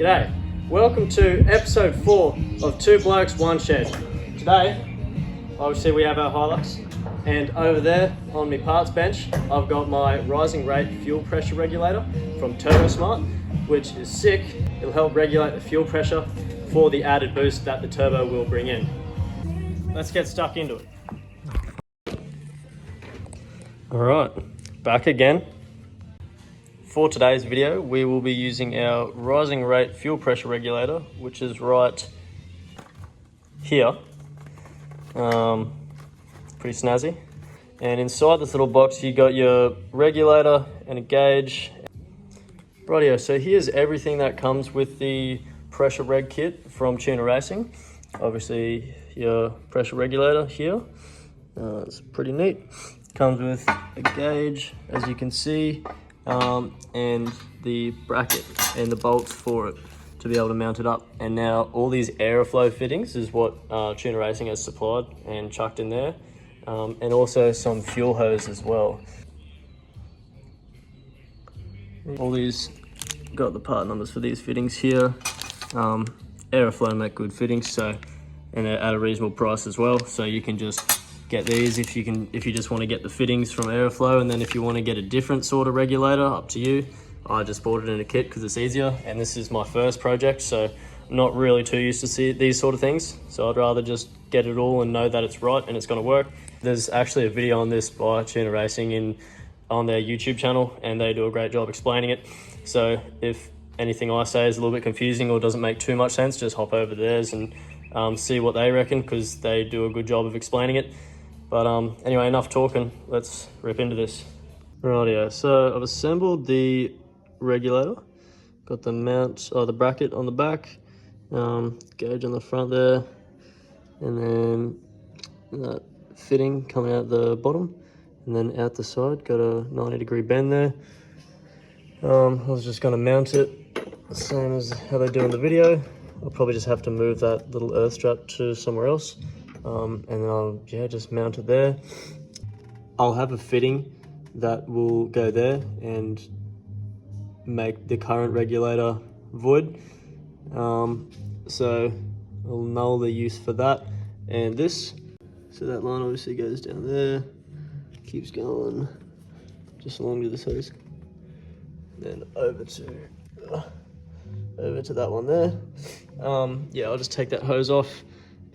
G'day, welcome to episode 4 of Two Blokes, One Shed. Today, obviously we have our Hilux, and over there on my parts bench, I've got my rising rate fuel pressure regulator from TurboSmart, which is sick. It'll help regulate the fuel pressure for the added boost that the turbo will bring in. Let's get stuck into it. All right, back again. For today's video, we will be using our rising rate fuel pressure regulator, which is right here. Pretty snazzy. And inside this little box, you got your regulator and a gauge. Rightio, so here's everything that comes with the pressure reg kit from Tuner Racing. Obviously, your pressure regulator here. It's pretty neat. Comes with a gauge, as you can see. And the bracket and the bolts for it to be able to mount it up. And now all these airflow fittings is what Tuner Racing has supplied and chucked in there, and also some fuel hose as well. All these got the part numbers for these fittings here. Airflow make good fittings, so, and they're at a reasonable price as well, so you can just get these if you just want to get the fittings from Airflow, and then if you want to get a different sort of regulator, up to you. I just bought it in a kit because it's easier, and this is my first project, so I'm not really too used to see these sort of things, so I'd rather just get it all and know that it's right and it's going to work. There's actually a video on this by Tuner Racing on their YouTube channel, and they do a great job explaining it. So if anything I say is a little bit confusing or doesn't make too much sense, just hop over theirs and see what they reckon, because they do a good job of explaining it. But anyway, enough talking, let's rip into this. Rightio, so I've assembled the regulator, got the the bracket on the back, gauge on the front there, and then that fitting coming out the bottom, and then out the side, got a 90-degree bend there. I was just gonna mount it the same as how they do in the video. I'll probably just have to move that little earth strap to somewhere else. And then I'll just mount it there. I'll have a fitting that will go there and make the current regulator void. So I'll null the use for that. And this, so that line obviously goes down there, keeps going just along to this hose, then over to that one there. I'll just take that hose off,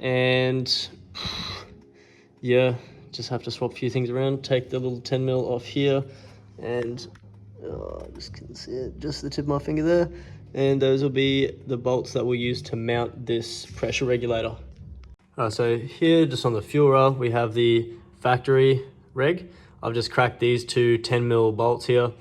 and just have to swap a few things around. Take the little 10mm off here, and I just can see it, just the tip of my finger there, and those will be the bolts that we'll use to mount this pressure regulator. So here, just on the fuel rail, we have the factory reg. I've just cracked these two 10mm bolts here.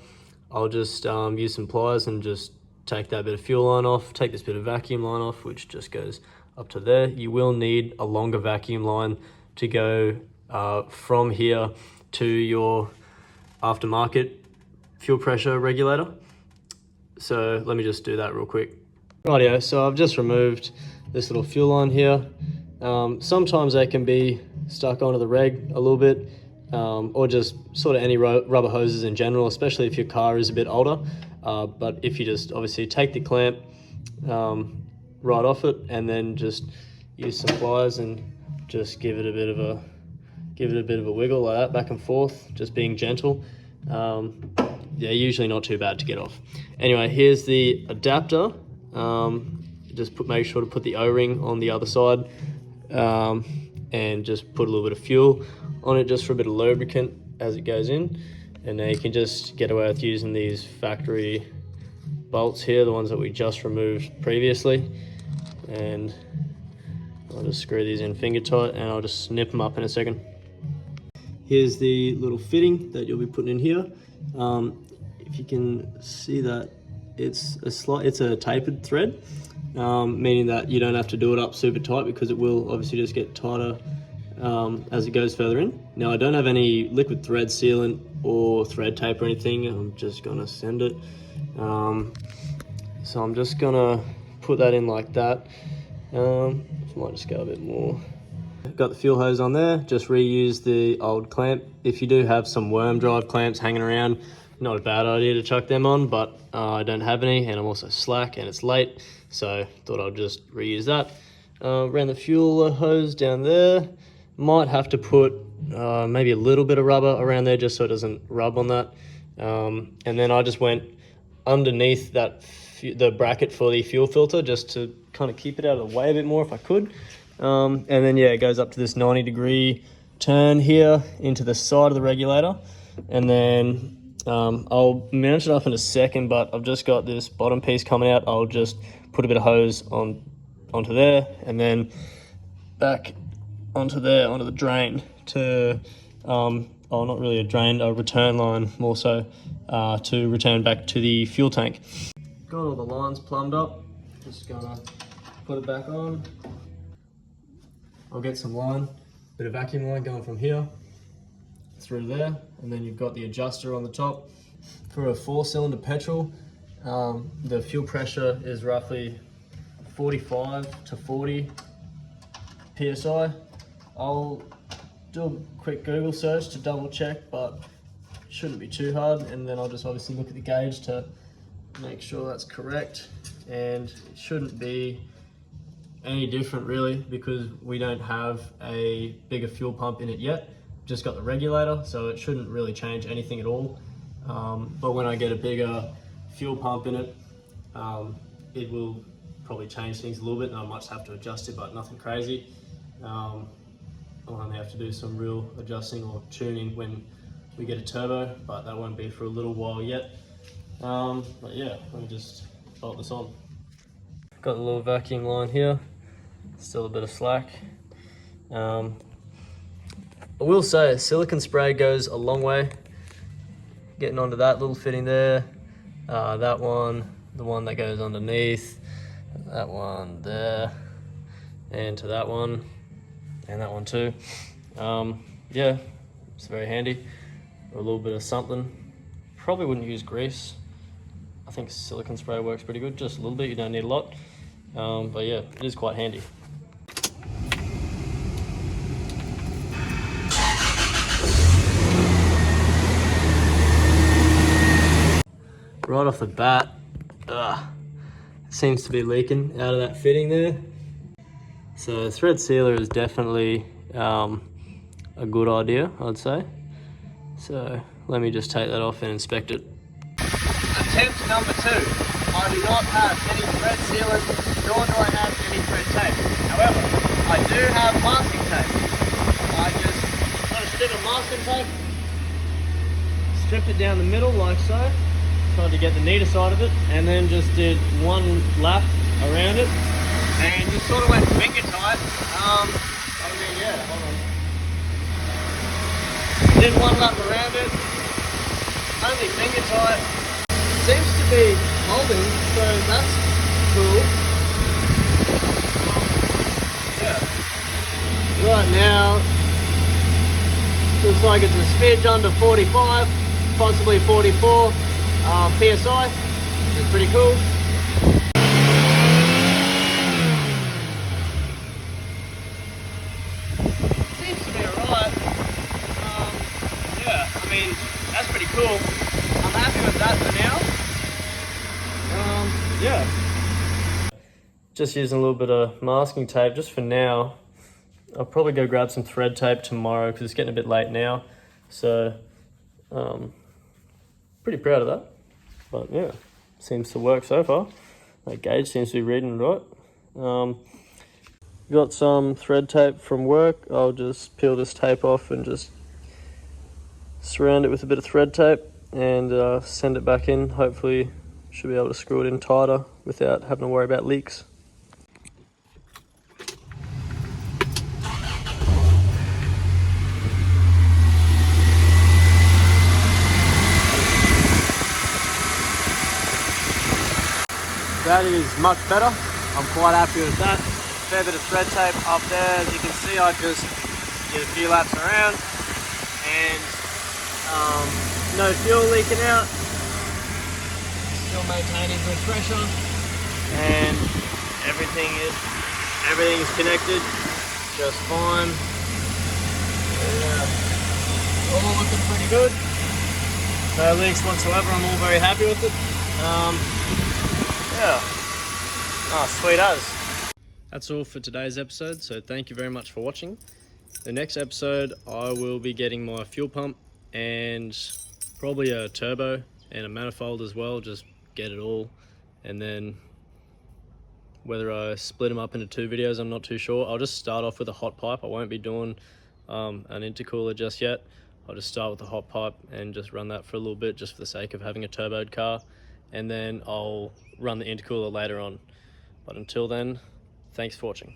I'll just use some pliers and just take that bit of fuel line off, take this bit of vacuum line off, which just goes up to there. You will need a longer vacuum line to go from here to your aftermarket fuel pressure regulator. So let me just do that real quick. Rightio, so I've just removed this little fuel line here. Sometimes they can be stuck onto the reg a little bit, or just sort of any rubber hoses in general, especially if your car is a bit older. But if you just obviously take the clamp right off it, and then just use some pliers and just give it a bit of a wiggle like that, back and forth, just being gentle. Usually not too bad to get off. Anyway, here's the adapter. Make sure to put the O-ring on the other side, and just put a little bit of fuel on it just for a bit of lubricant as it goes in. And now you can just get away with using these factory bolts here, the ones that we just removed previously. And I'll just screw these in finger tight, and I'll just snip them up in a second. Here's the little fitting that you'll be putting in here. If you can see that, it's a tapered thread, meaning that you don't have to do it up super tight, because it will obviously just get tighter as it goes further in. Now, I don't have any liquid thread sealant or thread tape or anything. I'm just gonna send it. So I'm just gonna put that in like that. Might just go a bit more. Got the fuel hose on there, just reuse the old clamp. If you do have some worm drive clamps hanging around, not a bad idea to chuck them on, but I don't have any, and I'm also slack and it's late, so thought I'd just reuse that. Ran the fuel hose down there. Might have to put maybe a little bit of rubber around there just so it doesn't rub on that. And then I just went underneath that the bracket for the fuel filter just to kind of keep it out of the way a bit more if I could. And then yeah, it goes up to this 90-degree turn here into the side of the regulator, and then I'll mount it up in a second, but I've just got this bottom piece coming out. I'll just put a bit of hose onto there, and then back onto there, onto the drain to, not really a drain, a return line more so, to return back to the fuel tank. Got all the lines plumbed up, just gonna put it back on. I'll get some line, bit of vacuum line going from here through there, and then you've got the adjuster on the top. For a 4-cylinder petrol, the fuel pressure is roughly 45 to 40 PSI. I'll do a quick Google search to double check, but it shouldn't be too hard, and then I'll just obviously look at the gauge to make sure that's correct, and it shouldn't be any different really, because we don't have a bigger fuel pump in it yet. Just got the regulator, so it shouldn't really change anything at all. But when I get a bigger fuel pump in it, it will probably change things a little bit, and I might just have to adjust it, but nothing crazy. I'll only have to do some real adjusting or tuning when we get a turbo, but that won't be for a little while yet. But yeah, let me just bolt this on. Got the little vacuum line here, still a bit of slack. I will say silicone spray goes a long way. Getting onto that little fitting there, that one, the one that goes underneath, that one there, and to that one, and that one too. Yeah, it's very handy. Or a little bit of something. Probably wouldn't use grease. I think silicone spray works pretty good, just a little bit, you don't need a lot. But yeah, it is quite handy. Right off the bat, it seems to be leaking out of that fitting there. So thread sealer is definitely a good idea, I'd say. So let me just take that off and inspect it. Attempt number 2. I do not have any thread sealant, nor do I have any thread tape. However, I do have masking tape. I just got a strip of masking tape, stripped it down the middle like so, tried to get the neater side of it, and then just did one lap around it, and just sort of went finger tight. Yeah, hold on. Did one lap around it, only finger tight. Seems to be holding, so that's cool. Yeah. Right now, looks like it's a smidge under 45, possibly 44 PSI, which is pretty cool. Seems to be alright. Yeah, I mean, that's pretty cool. I'm happy with that for now. Yeah. Just using a little bit of masking tape just for now. I'll probably go grab some thread tape tomorrow because it's getting a bit late now. So, pretty proud of that. But yeah, seems to work so far. That gauge seems to be reading right. Got some thread tape from work. I'll just peel this tape off and just surround it with a bit of thread tape and send it back in. Hopefully should be able to screw it in tighter without having to worry about leaks. That is much better. I'm quite happy with that. Fair bit of thread tape up there. As you can see, I just did a few laps around and no fuel leaking out. Still maintaining good pressure, and everything is connected just fine. Yeah, all looking pretty good. No leaks whatsoever. I'm all very happy with it. Yeah. Oh, sweet as. That's all for today's episode, so thank you very much for watching. The next episode, I will be getting my fuel pump and probably a turbo and a manifold as well, just get it all. And then whether I split them up into 2 videos, I'm not too sure. I'll just start off with a hot pipe. I won't be doing an intercooler just yet. I'll just start with the hot pipe and just run that for a little bit, just for the sake of having a turboed car. And then I'll run the intercooler later on. But until then, thanks for watching.